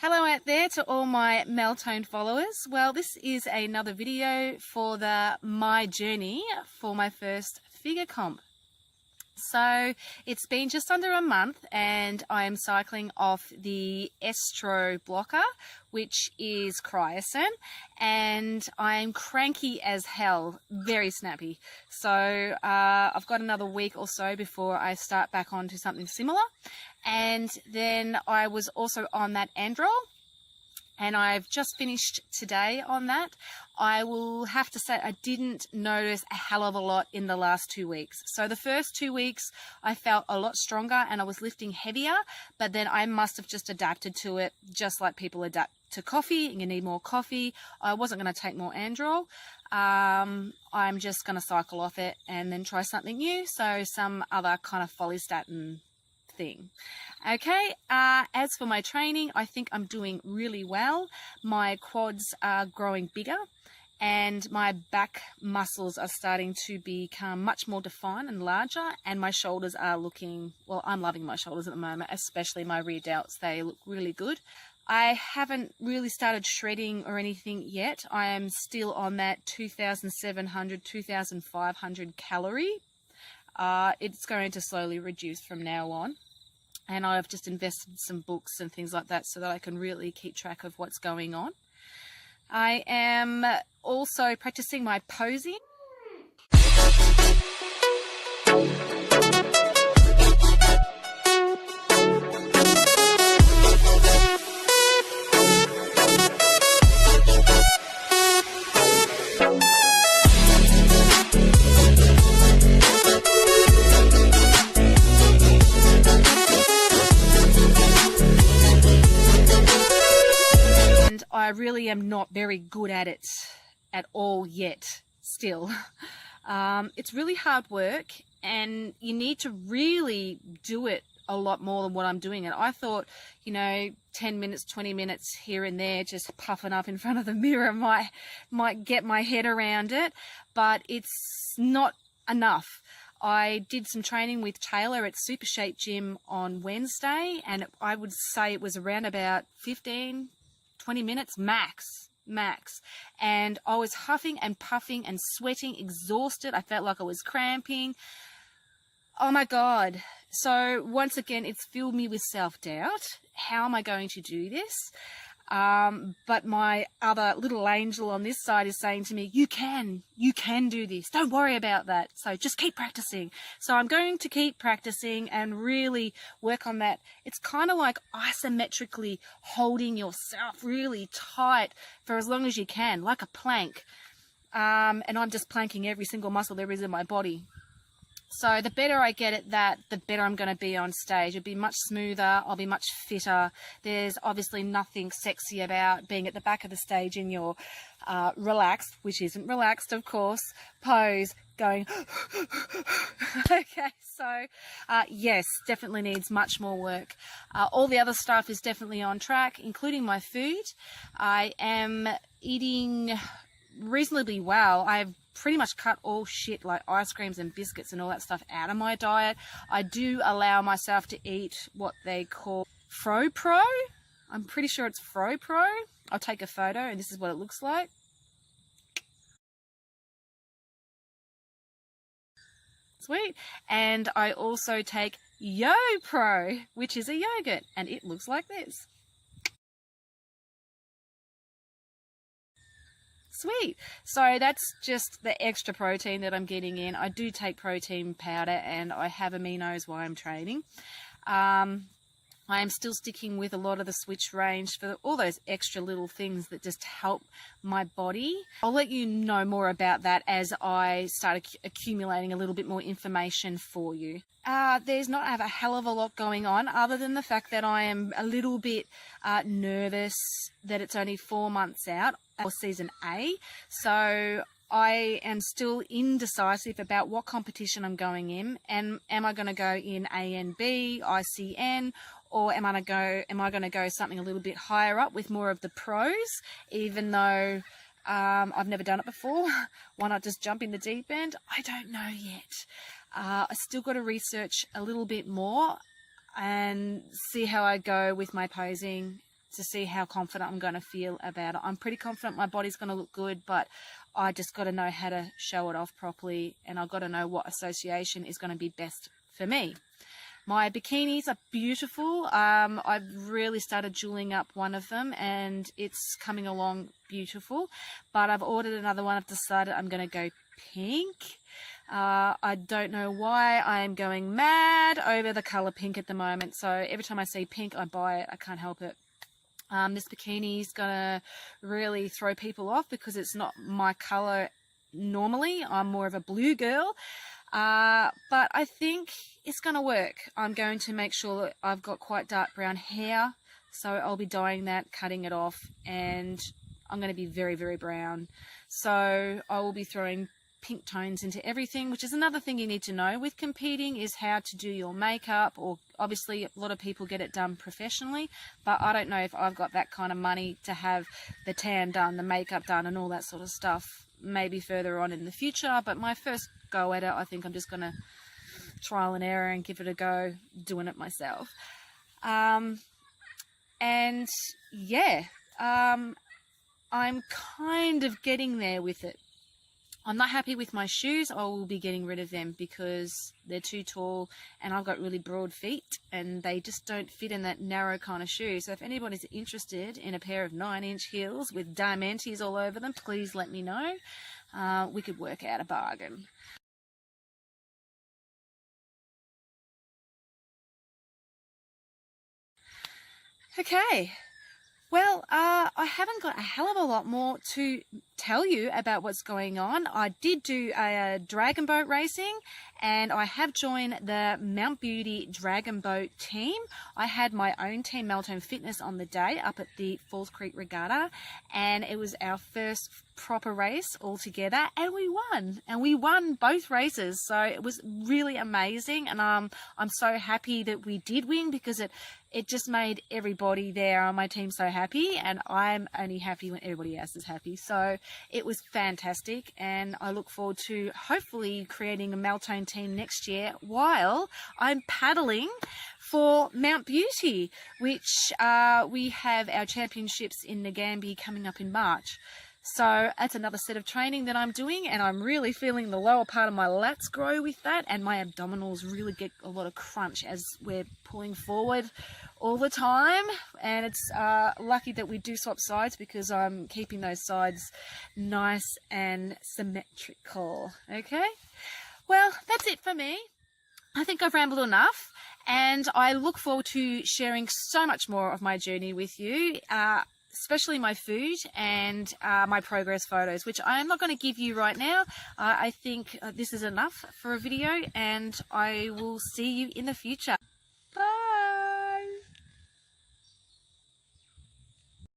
Hello out there to all my Meltone followers. Well, this is another video for my journey for my first figure comp. So it's been just under a month and I am cycling off the Estro blocker, which is Cryosan, and I'm cranky as hell, very snappy. So I've got another week or so before I start back onto something similar. And then I was also on that Androl, and I've just finished today on that. I will have to say I didn't notice a hell of a lot in the last 2 weeks. So the first 2 weeks I felt a lot stronger and I was lifting heavier, but then I must have just adapted to it, just like people adapt to coffee. You need more coffee. I wasn't going to take more Androl. I'm just going to cycle off it and then try something new. So some other kind of Follistatin thing. Okay, as for my training, I think I'm doing really well. My quads are growing bigger and my back muscles are starting to become much more defined and larger, and my shoulders are looking, well, I'm loving my shoulders at the moment, especially my rear delts. They look really good. I haven't really started shredding or anything yet. I am still on that 2,700, 2,500 calorie. It's going to slowly reduce from now on. And I've just invested in some books and things like that so that I can really keep track of what's going on. I am also practicing my posing. I really am not very good at it at all yet, still. It's really hard work and you need to really do it a lot more than what I'm doing it. I thought, 10 minutes, 20 minutes here and there, just puffing up in front of the mirror might get my head around it, but it's not enough. I did some training with Taylor at Super Shape Gym on Wednesday, and I would say it was around about 15, 20 minutes max, and I was huffing and puffing and sweating, exhausted. I felt like I was cramping. Oh my God. So once again, it's filled me with self-doubt. How am I going to do this? But my other little angel on this side is saying to me, you can do this. Don't worry about that. So just keep practicing. So I'm going to keep practicing and really work on that. It's kind of like isometrically holding yourself really tight for as long as you can, like a plank. And I'm just planking every single muscle there is in my body. So the better I get at that, the better I'm going to be on stage. It'll be much smoother. I'll be much fitter. There's obviously nothing sexy about being at the back of the stage in your relaxed, which isn't relaxed, of course, pose, going, okay, so yes, definitely needs much more work. All the other stuff is definitely on track, including my food. I am eating reasonably well. I've pretty much cut all shit like ice creams and biscuits and all that stuff out of my diet. I do allow myself to eat what they call FroPro. I'm pretty sure it's FroPro. I'll take a photo and this is what it looks like. Sweet. And I also take YoPro, which is a yogurt, and it looks like this. Sweet. So that's just the extra protein that I'm getting in. I do take protein powder and I have aminos while I'm training. I am still sticking with a lot of the Switch range for all those extra little things that just help my body. I'll let you know more about that as I start accumulating a little bit more information for you. There's not a hell of a lot going on other than the fact that I am a little bit nervous that it's only 4 months out for season A. So I am still indecisive about what competition I'm going in, and am I going to go in ANB, ICN, or am I going to go something a little bit higher up with more of the pros, even though I've never done it before? Why not just jump in the deep end? I don't know yet. I still got to research a little bit more and see how I go with my posing, to see how confident I'm going to feel about it. I'm pretty confident my body's going to look good, but I just got to know how to show it off properly, and I've got to know what association is going to be best for me. My bikinis are beautiful. I've really started jeweling up one of them, and it's coming along beautiful, but I've ordered another one. I've decided I'm going to go pink. I don't know why I'm going mad over the color pink at the moment, so every time I see pink I buy it. I can't help it. This bikini is gonna really throw people off because it's not my color normally. I'm more of a blue girl, but I think it's gonna work. I'm going to make sure that I've got quite dark brown hair, so I'll be dyeing that, cutting it off, and I'm going to be very, very brown. So I will be throwing pink tones into everything, which is another thing you need to know with competing, is how to do your makeup. Or obviously a lot of people get it done professionally, but I don't know if I've got that kind of money to have the tan done, the makeup done, and all that sort of stuff. Maybe further on in the future, but my first go at it, I think I'm just going to trial and error and give it a go doing it myself. And yeah, I'm kind of getting there with it. I'm not happy with my shoes. I will be getting rid of them because they're too tall and I've got really broad feet and they just don't fit in that narrow kind of shoe. So if anybody's interested in a pair of 9-inch heels with diamantes all over them, please let me know. We could work out a bargain. Okay. Well, I haven't got a hell of a lot more to tell you about what's going on. I did do a dragon boat racing, and I have joined the Mount Beauty Dragon Boat team. I had my own team, Meltone Fitness, on the day up at the Falls Creek Regatta, and it was our first proper race all together, and we won. And we won both races, so it was really amazing, and I'm so happy that we did win because it just made everybody there on my team so happy, and I'm only happy when everybody else is happy. So it was fantastic, and I look forward to hopefully creating a Meltone team next year while I'm paddling for Mount Beauty, which we have our championships in Nagambie coming up in March. So that's another set of training that I'm doing, and I'm really feeling the lower part of my lats grow with that, and my abdominals really get a lot of crunch as we're pulling forward all the time. And it's lucky that we do swap sides because I'm keeping those sides nice and symmetrical. Okay, well, that's it for me. I think I've rambled enough, and I look forward to sharing so much more of my journey with you, especially my food and my progress photos, which I'm not going to give you right now. I think this is enough for a video, and I will see you in the future.